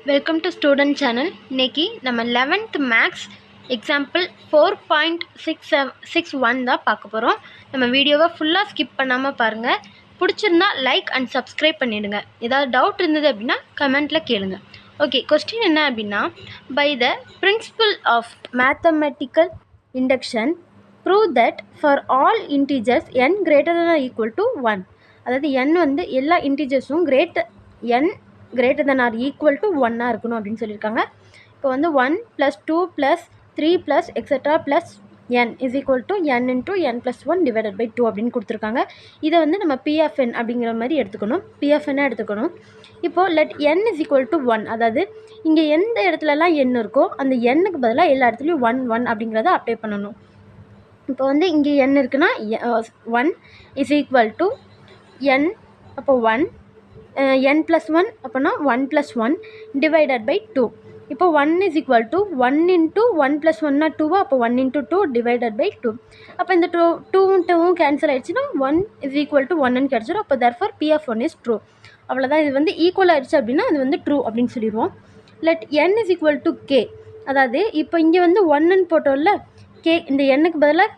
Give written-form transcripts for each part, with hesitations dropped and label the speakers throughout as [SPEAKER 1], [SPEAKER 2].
[SPEAKER 1] Welcome to student channel. இன்றைக்கி நம்ம 11th maths example 4.61 தான் பார்க்க போகிறோம். நம்ம வீடியோவை ஃபுல்லாக ஸ்கிப் பண்ணாமல் பாருங்கள். பிடிச்சிருந்தா லைக் அண்ட் சப்ஸ்கிரைப் பண்ணிவிடுங்க. ஏதாவது டவுட் இருந்தது அப்படின்னா கமெண்ட்டில் கேளுங்க. ஓகே, கொஸ்டின் என்ன அப்படின்னா, by the principle of mathematical induction prove that for all integers n greater than or equal to 1. அதாவது n வந்து எல்லா இன்டீஜர்ஸும் n greater than or equal to 1 இருக்கணும் அப்படின்னு சொல்லியிருக்காங்க. இப்போ வந்து 1 + 2 + 3 + etc. + n is equal to n into n + 1 divided by 2 அப்படின்னு கொடுத்துருக்காங்க. இதை வந்து நம்ம P(n) அப்படிங்கிற மாதிரி எடுத்துக்கணும். P(n) எடுத்துக்கணும். இப்போது let n is equal to 1, அதாவது இங்கே எந்த இடத்துலலாம் n இருக்கோ அந்த n-க்கு பதிலாக எல்லா இடத்துலையும் 1 1 அப்படிங்கிறத அப்ளை பண்ணணும். இப்போ வந்து இங்கே n இருக்குன்னா 1 is equal to n, அப்போ 1 n + 1 அப்படின்னா 1 + 1 divided by 2. இப்போ 1 is equal to 1 into 1 + 1 2, அப்போ 1 into 2 divided by 2. அப்போ இந்த 2 கேன்சல் ஆகிடுச்சுன்னா 1 is equal to 1 கிடச்சிடும். அப்போ therefore P(n) is true. அவ்வளோதான். இது வந்து ஈக்குவல் ஆகிடுச்சு அப்படின்னா அது வந்து ட்ரூ அப்படின்னு சொல்லிடுவோம். let n is equal to k, அதாவது இப்போ இங்கே வந்து 1 போட்டோம்ல, k இந்த n-க்கு பதிலாக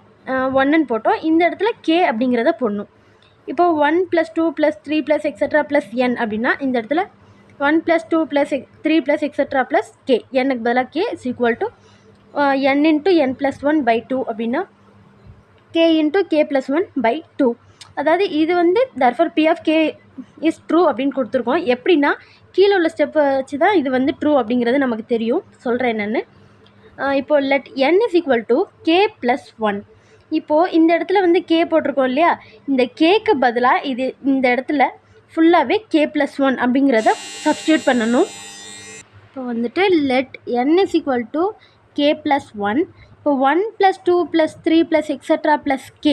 [SPEAKER 1] 1 போட்டோம். இந்த இடத்துல k அப்படிங்கிறத போடணும். இப்போ 1 + 2 + 3 + etc. + n அப்படின்னா இந்த இடத்துல 1 + 2 + 3 + etc. + k, n-க்கு பதிலாக k is equal to n into n + 1 by 2 அப்படின்னா k into k + 1 by 2. அதாவது இது வந்து therefore P of k is true அப்படின்னு கொடுத்துருக்கோம். எப்படின்னா கீழே உள்ள ஸ்டெப்பை வச்சு தான் இது வந்து ட்ரூ அப்படிங்கிறது நமக்கு தெரியும். சொல்கிறேன் என்னென்னு. இப்போ let n is equal to k + 1. இப்போது இந்த இடத்துல வந்து k போட்டிருக்கோம் இல்லையா, இந்த கேக்கு பதிலாக இது இந்த இடத்துல ஃபுல்லாகவே k + 1 அப்படிங்கிறத சப்ஸ்டியூட் பண்ணணும். இப்போ வந்துட்டு let n is equal to k + 1. இப்போ 1 + 2 + 3 + etc. + k,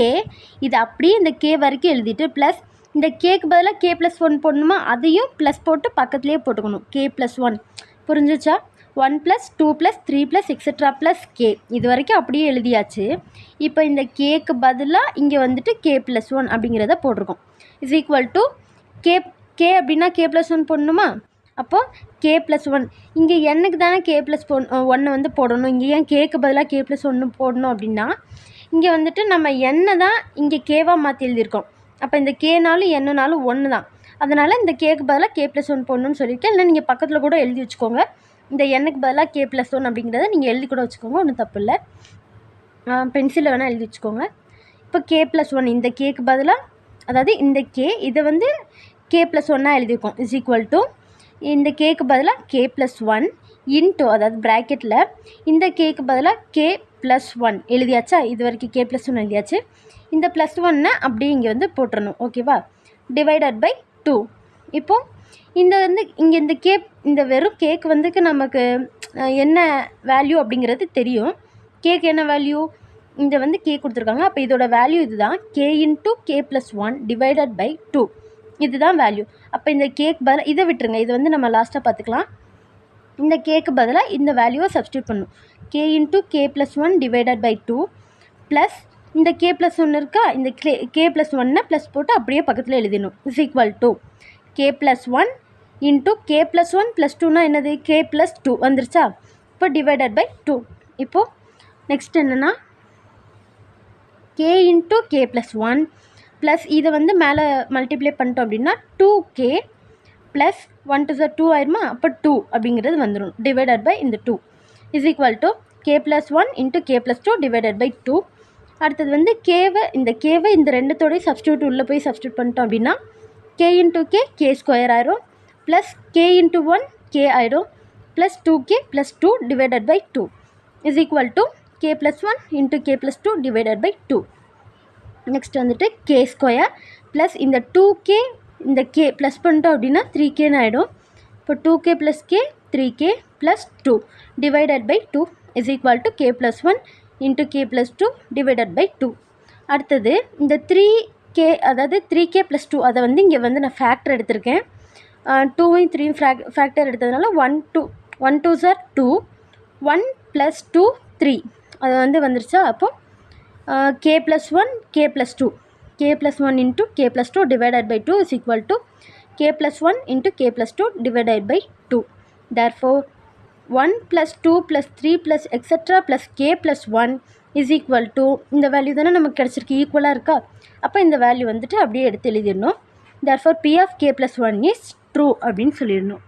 [SPEAKER 1] இது அப்படியே இந்த k வரைக்கும் எழுதிட்டு ப்ளஸ் இந்த கேக்கு பதிலாக k + 1 போடணுமா, அதையும் ப்ளஸ் போட்டு பக்கத்துலேயே போட்டுக்கணும். k + 1 புரிஞ்சிச்சா? 1 + 2 + 3 + etc. + k, இது வரைக்கும் அப்படியே எழுதியாச்சு. இப்போ இந்த கேக்கு பதிலாக இங்கே வந்துட்டு k + 1 அப்படிங்கிறத போட்டிருக்கோம். இஸ் ஈக்குவல் டு k அப்படின்னா k + 1 போடணுமா, அப்போது k + 1 இங்கே n-க்கு தானே k + 1 வந்து போடணும். இங்கே ஏன் கேக்கு பதிலாக k + 1 போடணும் அப்படின்னா, இங்கே வந்துட்டு நம்ம n-ஐ தான் இங்கே k-வா மாற்றி எழுதியிருக்கோம். அப்போ இந்த k-நாலும் n-நாலும் 1 தான். அதனால் இந்த கேக்கு பதிலாக k + 1 போடணும்னு சொல்லியிருக்கேன். இல்லை நீங்கள் பக்கத்தில் கூட எழுதி வச்சுக்கோங்க. இந்த n-க்கு பதிலாக k + 1 அப்படிங்கிறத நீங்கள் எழுதி கூட வச்சுக்கோங்க, ஒன்றும் தப்பு இல்லை. பென்சிலில் வேணால் எழுதி வச்சுக்கோங்க. இப்போ k + 1 இந்த கேக்கு பதிலாக, அதாவது இந்த k இதை வந்து k + 1 எழுதியிருக்கோம். இஸ் ஈக்குவல் டு இந்த கேக்கு பதிலாக k + 1 இன்ட்டு, அதாவது ப்ராக்கெட்டில் இந்த கேக்கு பதிலாக k + 1 எழுதியாச்சா? இது வரைக்கும் k + 1 எழுதியாச்சு. இந்த +1 அப்படியே இங்கே வந்து போட்டுறணும். ஓகேவா? Divided by 2. இப்போது இந்த வந்து இங்கே இந்த வெறும் கேக்கு வந்துக்கு நமக்கு என்ன வேல்யூ அப்படிங்கிறது தெரியும். கேக்கு என்ன வேல்யூ, இந்த வந்து கே கொடுத்துருக்காங்க. அப்போ இதோட வேல்யூ இதுதான், k into k + 1 divided by 2. இதுதான் வேல்யூ. அப்போ இந்த கேக்கு பதிலாக இதை விட்டுருங்க, இது வந்து நம்ம லாஸ்ட்டாக பார்த்துக்கலாம். இந்த கேக்கு பதிலாக இந்த வேல்யூவை சப்ஸ்டியூட் பண்ணணும். k into k + 1 divided by 2 plus இந்த k + 1 இருக்கா, இந்த k + 1 ப்ளஸ் போட்டு அப்படியே பக்கத்தில் எழுதிடணும். Is equal to k + 1 into k + 1 + 2னா என்னது, k + 2 வந்துருச்சா? இப்போ டிவைடட் பை 2. இப்போது நெக்ஸ்ட் என்னென்னா k into k + 1 ப்ளஸ் இதை வந்து மேலே மல்டிப்ளை பண்ணிட்டோம் அப்படின்னா 2k ப்ளஸ் 1 2 2 ஆயிடுமா, அப்போ 2 அப்படிங்கிறது வந்துடும். டிவைடட் பை இந்த 2 is equal to k + 1 into k + 2 divided by 2. அடுத்தது வந்து கேவை இந்த ரெண்டுத்தோடையும் சப்ஸ்டியூட் உள்ளே போய் சப்ஸ்டியூட் பண்ணிட்டோம் அப்படின்னா k into k k² ஆயிரும் ப்ளஸ் k into 1 k ஆயிடும் plus 2k + 2 divided by 2 is equal to k + 1 into k + 2 divided by 2. Next வந்துட்டு k² ப்ளஸ் இந்த 2k இந்த k ப்ளஸ் பண்ணிட்டோம் அப்படின்னா 3kன்னு ஆகிடும். இப்போ 2k + k 3k + 2 divided by 2 is equal to k + 1 into k + 2 divided by 2. அடுத்தது இந்த 3k, அதாவது 3k + 2, அதை வந்து இங்கே வந்து நான் ஃபேக்டர் எடுத்திருக்கேன். 2 3 ஃபேக்டர் எடுத்ததுனால 1 2s are 2, 1 + 2 3 அது வந்து வந்துருச்சா? அப்போது k + 1 k + 2 k + 1 into k + 2 divided by 2 is equal to k + 1 into k + 2 divided by 2. Therefore 1 plus 2 plus 3 plus etc plus k plus 1 is equal to இந்த வேல்யூ தானே நமக்கு கிடச்சிருக்கு, ஈக்குவலாக இருக்கா? அப்போ இந்த வேல்யூ வந்துட்டு அப்படியே எடுத்து எழுதிடணும். therefore p of k plus 1 is true அப்படின்னு சொல்லிடணும்.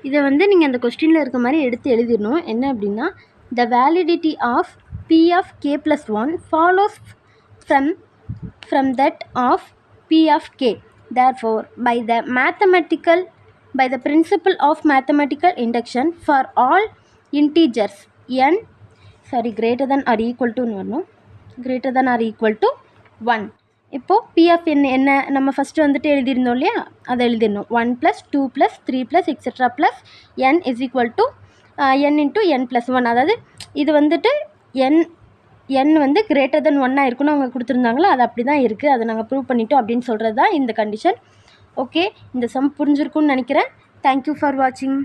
[SPEAKER 1] இதை வந்து நீங்கள் அந்த கொஸ்டினில் இருக்க மாதிரி எடுத்து எழுதிடணும். என்ன அப்படின்னா, the validity of p of k plus 1 follows from that of p of k. Therefore by the principle of mathematical induction for all integers n greater than or equal to வரணும், greater than or equal to 1. இப்போது p of n என்ன நம்ம first வந்துட்டு எழுதியிருந்தோம் இல்லையா, அதை எழுதிடணும். 1 + 2 + 3 + etc + n is equal to n into n plus 1. அதாவது இது வந்துட்டு n வந்து greater than 1 இருக்குன்னு அவங்க கொடுத்துருந்தாங்களோ அது அப்படி தான் இருக்குது, அதை நாங்கள் ப்ரூவ் பண்ணிட்டோம் அப்படின்னு சொல்கிறது தான் இந்த கண்டிஷன். ஓகே, இந்த சம் புரிஞ்சிருக்குன்னு நினைக்கிறேன். தேங்க்யூ ஃபார் வாட்சிங்.